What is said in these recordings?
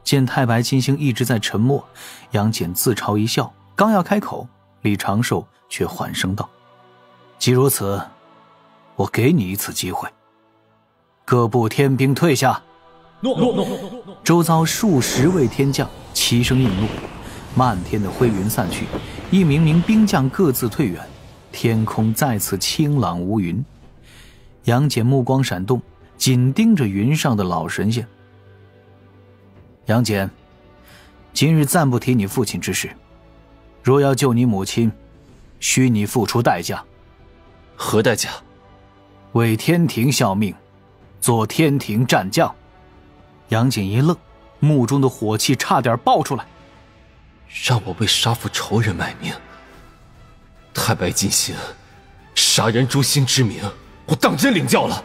见太白金星一直在沉默，杨戬自嘲一笑，刚要开口，李长寿却缓声道：既如此，我给你一次机会，各部天兵退下。诺。周遭数十位天将齐声应诺，漫天的灰云散去，一名名兵将各自退远，天空再次清朗无云。杨戬目光闪动，紧盯着云上的老神仙。杨戬，今日暂不提你父亲之事，若要救你母亲，需你付出代价。何代价？为天庭效命，做天庭战将。杨戬一愣，目中的火气差点爆出来。让我为杀父仇人卖命，太白金星杀人诛心之名，我当真领教了。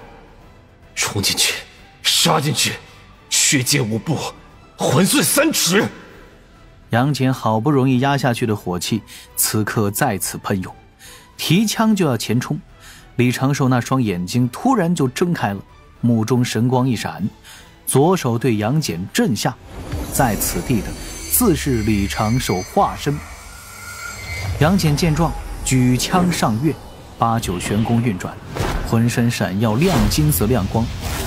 冲进去，杀进去，血溅5步，魂碎3尺。杨戬好不容易压下去的火气，此刻再次喷涌，提枪就要前冲。李长寿那双眼睛突然就睁开了，目中神光一闪，左手对杨戬震下，在此地的自是李长寿化身。杨戬见状，举枪上跃，8九玄功运转，浑身闪耀亮金色亮光，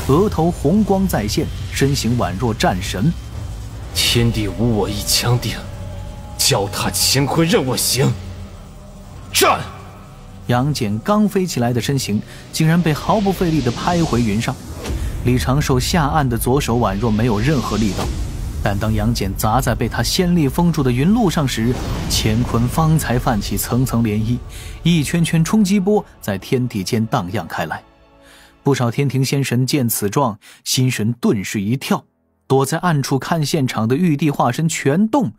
额头红光再现，身形宛若战神。天地无我一枪定，脚踏乾坤任我行。战！杨戬刚飞起来的身形竟然被毫不费力地拍回云上。李长寿下按的左手宛若没有任何力道，但当杨戬砸在被他仙力封住的云路上时，乾坤方才泛起层层涟漪，一圈圈冲击波在天地间荡漾开来。不少天庭仙神见此状，心神顿时一跳，躲在暗处看现场的玉帝化身全动，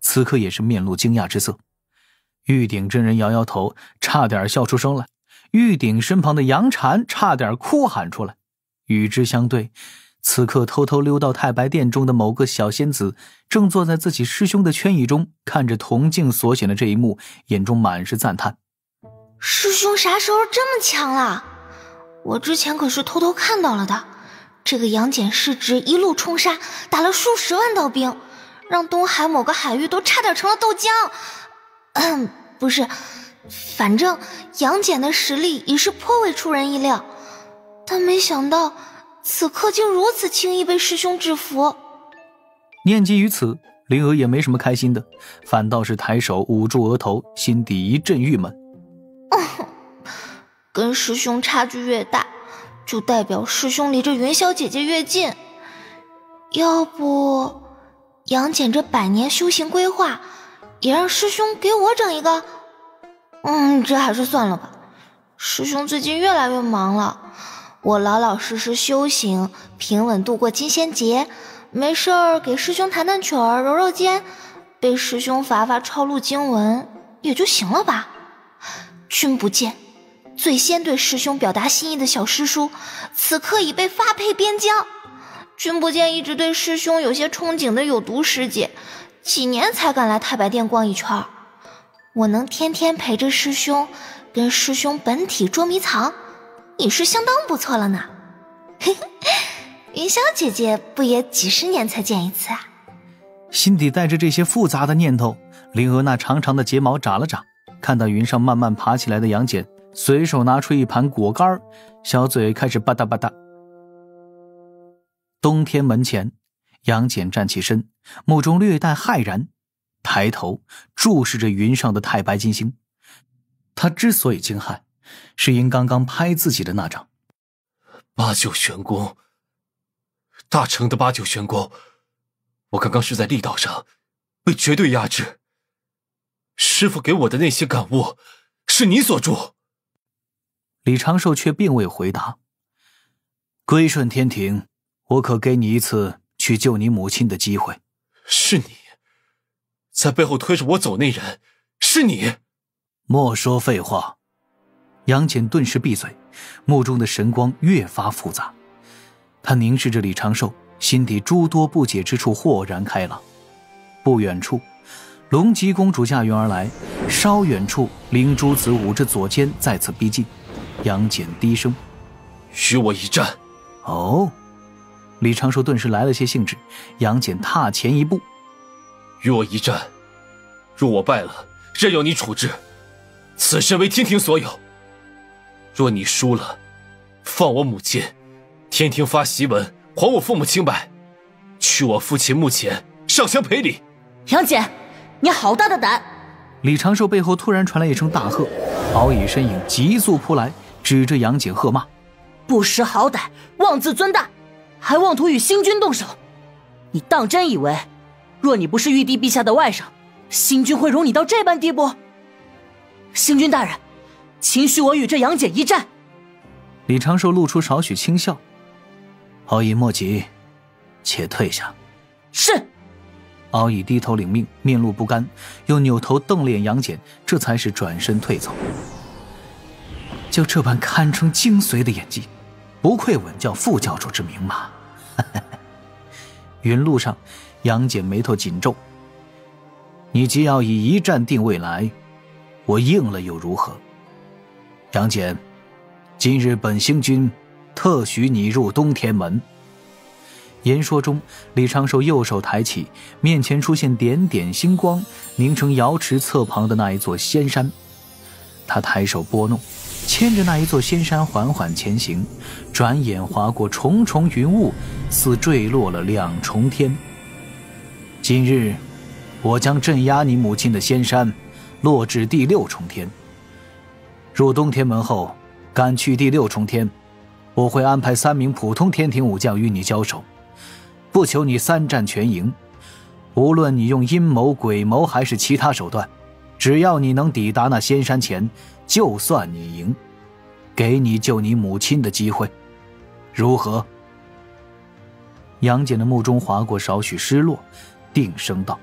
此刻也是面露惊讶之色。玉鼎真人摇摇头，差点笑出声来。玉鼎身旁的杨禅差点哭喊出来。与之相对，此刻偷偷溜到太白殿中的某个小仙子，正坐在自己师兄的圈椅中，看着铜镜所显的这一幕，眼中满是赞叹。师兄啥时候这么强了？我之前可是偷偷看到了的，这个杨戬师侄一路冲杀，打了数十万道兵，让东海某个海域都差点成了豆浆。不是，反正杨戬的实力也是颇为出人意料，但没想到此刻竟如此轻易被师兄制服。念及于此，灵儿也没什么开心的，反倒是抬手捂住额头，心底一阵郁闷。跟师兄差距越大，就代表师兄离着云霄姐姐越近。要不杨戬这100年修行规划也让师兄给我整一个？这还是算了吧。师兄最近越来越忙了，我老老实实修行，平稳度过金仙节，没事儿给师兄弹弹曲儿，揉揉肩，被师兄罚罚抄录经文也就行了吧。君不见，最先对师兄表达心意的小师叔，此刻已被发配边疆。君不见一直对师兄有些憧憬的有毒师姐，几年才敢来太白殿逛一圈。我能天天陪着师兄，跟师兄本体捉迷藏，已是相当不错了呢。云霄姐姐不也几十年才见一次啊？心底带着这些复杂的念头，灵儿那长长的睫毛眨了眨，看到云上慢慢爬起来的杨戬，随手拿出一盘果干，小嘴开始吧嗒吧嗒。东天门前，杨戬站起身，目中略带骇然，抬头注视着云上的太白金星。他之所以惊骇，是因刚刚拍自己的那掌。8九玄功，大成的8九玄功，我刚刚是在力道上被绝对压制。师父给我的那些感悟，是你所助。李长寿却并未回答。归顺天庭，我可给你一次去救你母亲的机会。是你在背后推着我走，那人是你。莫说废话。杨戬顿时闭嘴，目中的神光越发复杂。他凝视着李长寿，心底诸多不解之处豁然开朗。不远处，龙吉公主驾云而来，稍远处，灵珠子捂着左肩再次逼近。杨戬低声：“与我一战。”哦。李长寿顿时来了些兴致，杨戬踏前一步：“与我一战，若我败了，任由你处置，此身为天庭所有；若你输了，放我母亲，天庭发檄文还我父母清白，去我父亲墓前上香赔礼。”杨戬，你好大的胆！李长寿背后突然传来一声大喝，敖乙身影急速扑来，指着杨戬喝骂：“不识好歹，妄自尊大，还妄图与星君动手！你当真以为，若你不是玉帝陛下的外甥，星君会容你到这般地步？星君大人，请许我与这杨戬一战。”李长寿露出少许轻笑：“敖乙莫急，且退下。”是。敖乙低头领命，面露不甘，又扭头瞪脸杨戬，这才是转身退走。就这般堪称精髓的演技，不愧稳教副教主之名嘛。云路上，杨戬眉头紧皱：“你既要以一战定未来，我应了又如何？杨戬，今日本星君特许你入东天门。”言说中，李长寿右手抬起，面前出现点点星光，凝成瑶池侧旁的那一座仙山。他抬手拨弄，牵着那一座仙山缓缓前行，转眼划过重重云雾，似坠落了两重天。今日我将镇压你母亲的仙山落至第6重天。入东天门后，赶去第6重天，我会安排3名普通天庭武将与你交手，不求你3战全赢，无论你用阴谋诡谋还是其他手段，只要你能抵达那仙山前，就算你赢，给你救你母亲的机会，如何？杨戬的目中划过少许失落，定声道：“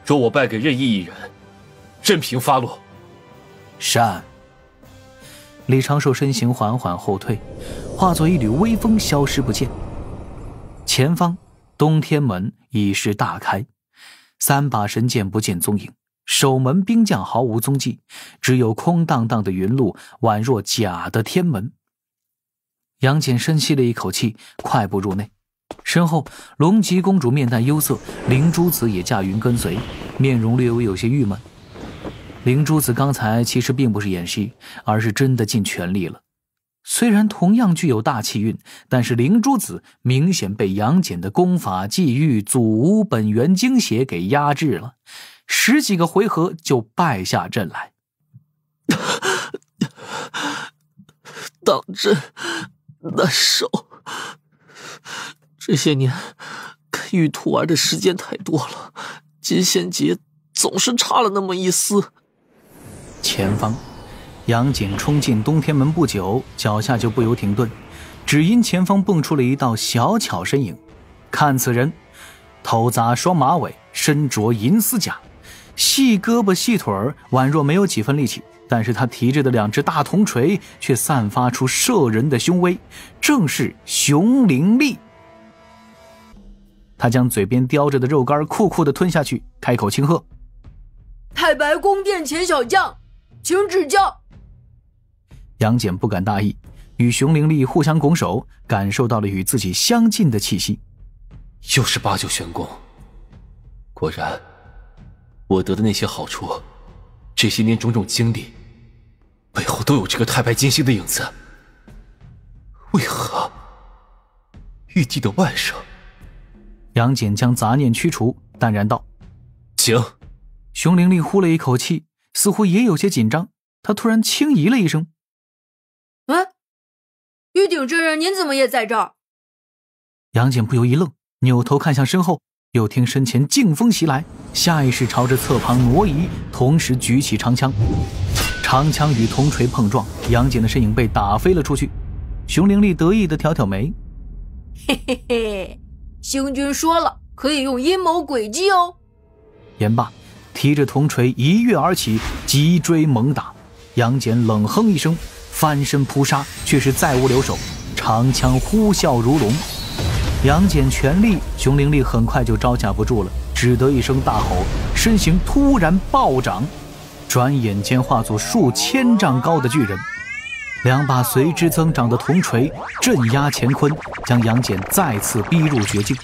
若我败给任意一人，任凭发落。”善。李长寿身形缓缓后退，化作一缕微风消失不见。前方东天门已是大开，3把神剑不见踪影，守门兵将毫无踪迹，只有空荡荡的云路，宛若假的天门。杨戬深吸了一口气，快步入内。身后龙吉公主面带忧色，灵珠子也驾云跟随，面容略微有些郁闷。灵珠子刚才其实并不是演戏，而是真的尽全力了。虽然同样具有大气运，但是灵珠子明显被杨戬的功法际遇、祖屋本源精血给压制了，10几个回合就败下阵来。当真难受，这些年跟玉兔玩的时间太多了，金仙劫总是差了那么一丝。前方杨戬冲进东天门不久，脚下就不由停顿，只因前方蹦出了一道小巧身影。看此人，头扎双马尾，身着银丝甲，细胳膊细腿儿，宛若没有几分力气，但是他提着的2只大铜锤却散发出摄人的凶威，正是熊灵力。他将嘴边叼着的肉干酷酷地吞下去，开口轻喝：“太白宫殿前小将，请指教。”杨戬不敢大意，与熊灵力互相拱手，感受到了与自己相近的气息。又是89玄功，果然我得的那些好处，这些年种种经历，背后都有这个太白金星的影子。为何玉帝的外甥？杨戬将杂念驱除，淡然道：“请。”熊灵力呼了一口气，似乎也有些紧张，他突然轻咦了一声：“玉鼎真人，您怎么也在这儿？”杨戬不由一愣，扭头看向身后，又听身前劲风袭来，下意识朝着侧旁挪移，同时举起长枪。长枪与铜锤碰撞，杨戬的身影被打飞了出去。熊灵力得意地挑挑眉：“嘿嘿嘿，星君说了，可以用阴谋诡计哦。”言罢，提着铜锤一跃而起，急追猛打。杨戬冷哼一声，翻身扑杀，却是再无留手，长枪呼啸如龙。杨戬全力，熊灵力很快就招架不住了，只得一声大吼，身形突然暴涨，转眼间化作数千丈高的巨人。两把随之增长的铜锤镇压乾坤，将杨戬再次逼入绝境。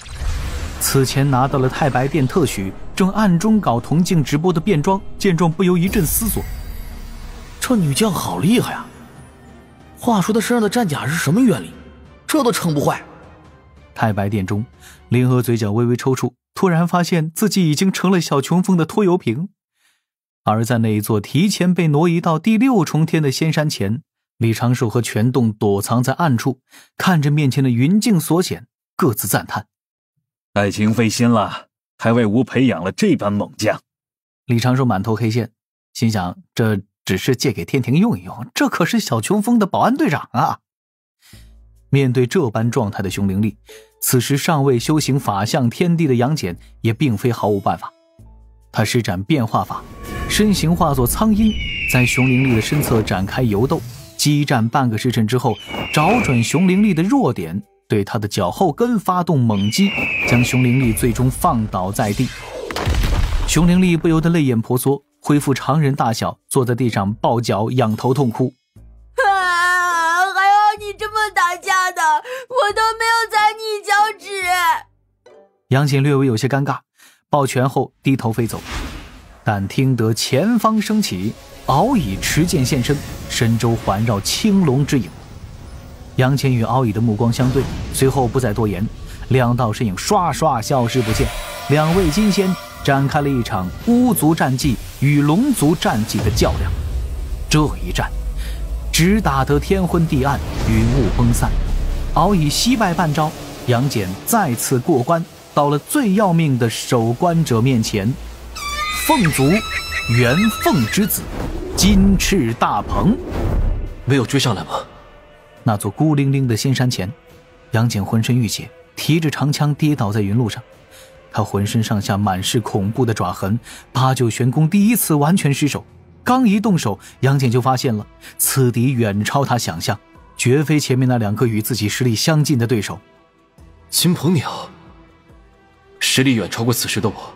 此前拿到了太白殿特许，正暗中搞铜镜直播的卞庄见状不由一阵思索，这女将好厉害啊！话说她身上的战甲是什么原理？这都撑不坏。太白殿中，灵娥嘴角微微抽搐，突然发现自己已经成了小琼峰的拖油瓶。而在那一座提前被挪移到第6重天的仙山前，李长寿和全栋躲藏在暗处，看着面前的云境所显，各自赞叹：爱卿费心了，还为吾培养了这般猛将。李长寿满头黑线，心想这只是借给天庭用一用，这可是小琼峰的保安队长啊！面对这般状态的熊灵力，此时尚未修行法相天地的杨戬也并非毫无办法。他施展变化法，身形化作苍鹰，在熊灵力的身侧展开游斗，激战半个时辰之后，找准熊灵力的弱点，对他的脚后跟发动猛击，将熊灵力最终放倒在地。熊灵力不由得泪眼婆娑，恢复常人大小，坐在地上抱脚仰头痛哭。还好你这么打架的，我都没有踩你脚趾。杨戬略微有些尴尬，抱拳后低头飞走。但听得前方升起，敖乙持剑现身，身周环绕青龙之影。杨戬与敖乙的目光相对，随后不再多言，两道身影唰唰消失不见。两位金仙展开了一场巫族战绩与龙族战绩的较量。这一战只打得天昏地暗，云雾崩散。敖乙惜败半招，杨戬再次过关，到了最要命的守关者面前。凤族元凤之子金翅大鹏没有追上来吗？那座孤零零的仙山前，杨戬浑身浴血，提着长枪跌倒在云路上。他浑身上下满是恐怖的爪痕，八九玄功第一次完全失手。刚一动手，杨戬就发现了此敌远超他想象，绝非前面那两个与自己实力相近的对手。金鹏鸟实力远超过此时的我，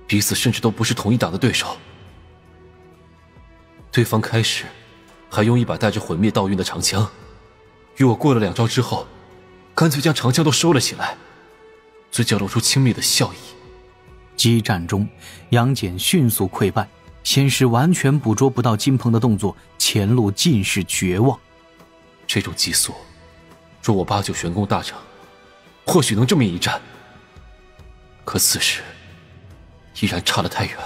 彼此甚至都不是同一档的对手。对方开始还用一把带着毁灭道运的长枪，与我过了2招之后，干脆将长枪都收了起来，嘴角露出轻蔑的笑意。激战中，杨戬迅速溃败，先是完全捕捉不到金鹏的动作，前路尽是绝望。这种激速，若我8、9玄功大成，或许能正面一战。可此时依然差得太远。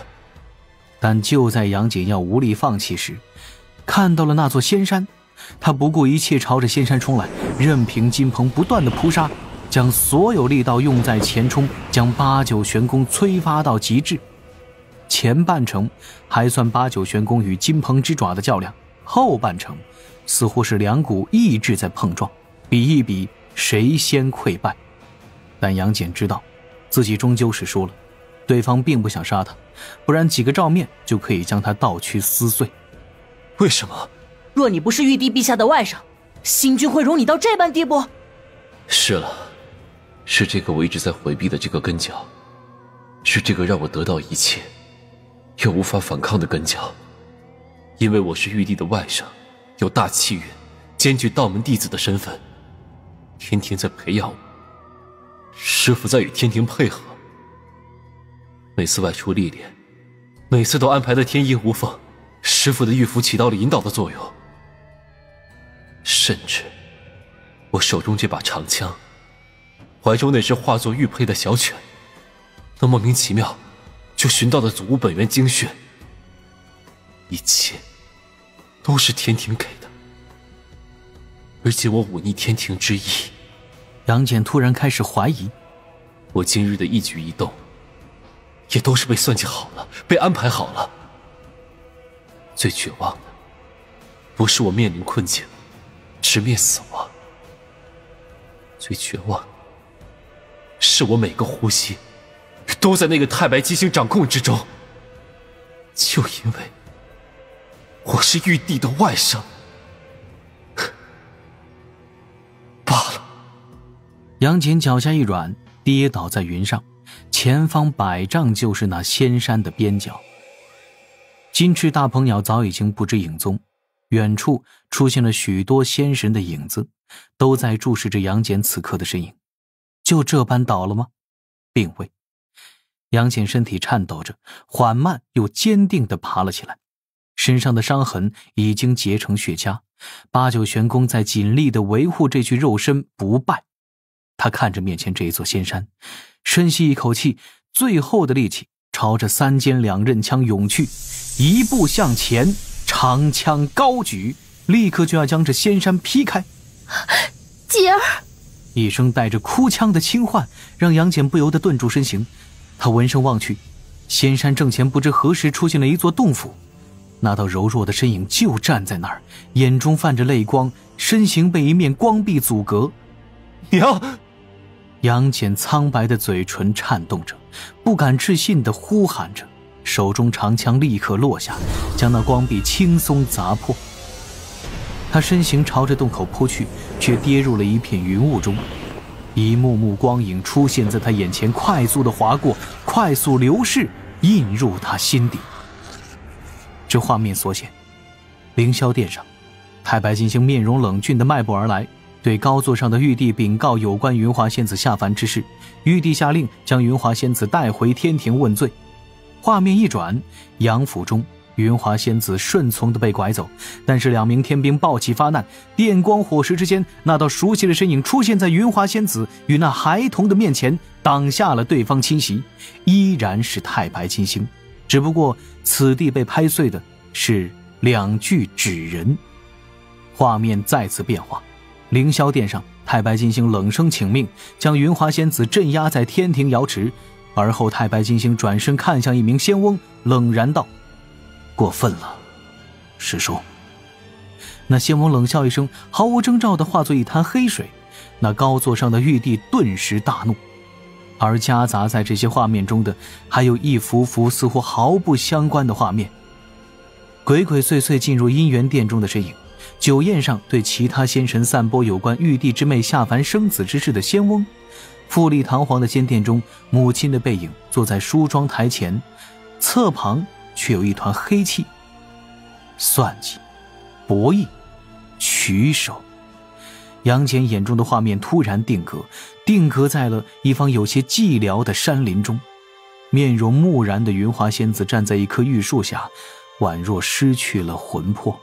但就在杨戬要无力放弃时，看到了那座仙山，他不顾一切朝着仙山冲来，任凭金鹏不断的扑杀，将所有力道用在前冲，将8、9玄功催发到极致。前半程还算8、9玄功与金鹏之爪的较量，后半程似乎是两股意志在碰撞，比一比谁先溃败。但杨戬知道自己终究是输了，对方并不想杀他，不然几个照面就可以将他倒驱撕碎。为什么？若你不是玉帝陛下的外甥，星君会容你到这般地步？是了，是这个我一直在回避的这个根脚，是这个让我得到一切又无法反抗的根脚。因为我是玉帝的外甥，有大气运，兼具道门弟子的身份，天庭在培养我，师父在与天庭配合，每次外出历练，每次都安排得天衣无缝，师父的玉符起到了引导的作用。甚至我手中这把长枪，怀中那只化作玉佩的小犬，那莫名其妙就寻到了祖屋本源精血，一切都是天庭给的，而且我忤逆天庭之意。杨戬突然开始怀疑，我今日的一举一动也都是被算计好了，被安排好了。最绝望的不是我面临困境直面死亡，最绝望的是我每个呼吸都在那个太白七星掌控之中，就因为我是玉帝的外甥罢了。杨戬脚下一软，跌倒在云上，前方100丈就是那仙山的边角。金翅大鹏鸟早已经不知影踪，远处出现了许多仙神的影子，都在注视着杨戬此刻的身影。就这般倒了吗？并未。杨戬身体颤抖着，缓慢又坚定地爬了起来，身上的伤痕已经结成血痂，八九玄功在尽力地维护这具肉身不败。他看着面前这一座仙山，深吸一口气，最后的力气朝着三尖两刃枪涌去，一步向前，长枪高举，立刻就要将这仙山劈开。姐儿！一声带着哭腔的轻唤让杨戬不由得顿住身形。他闻声望去，仙山正前不知何时出现了一座洞府，那道柔弱的身影就站在那儿，眼中泛着泪光，身形被一面光壁阻隔。娘！杨戬苍白的嘴唇颤动着，不敢置信地呼喊着，手中长枪立刻落下，将那光壁轻松砸破。他身形朝着洞口扑去，却跌入了一片云雾中，一幕幕光影出现在他眼前，快速地划过，快速流逝，印入他心底。这画面所显，凌霄殿上，太白金星面容冷峻地迈步而来，对高座上的玉帝禀告有关云华仙子下凡之事。玉帝下令将云华仙子带回天庭问罪。画面一转，杨府中，云华仙子顺从地被拐走，但是2名天兵暴起发难，电光火石之间，那道熟悉的身影出现在云华仙子与那孩童的面前，挡下了对方侵袭。依然是太白金星，只不过此地被拍碎的是2具纸人。画面再次变化，凌霄殿上，太白金星冷声请命，将云华仙子镇压在天庭瑶池。而后太白金星转身看向一名仙翁，冷然道：过分了，师叔。那仙翁冷笑一声，毫无征兆地化作一滩黑水。那高座上的玉帝顿时大怒，而夹杂在这些画面中的还有一幅幅似乎毫不相关的画面。鬼鬼祟祟进入姻缘殿中的身影，酒宴上对其他仙神散播有关玉帝之妹下凡生子之事的仙翁，富丽堂皇的仙殿中，母亲的背影坐在梳妆台前，侧旁却有一团黑气。算计、博弈、取手。杨戬眼中的画面突然定格在了一方有些寂寥的山林中。面容木然的云华仙子站在一棵玉树下，宛若失去了魂魄。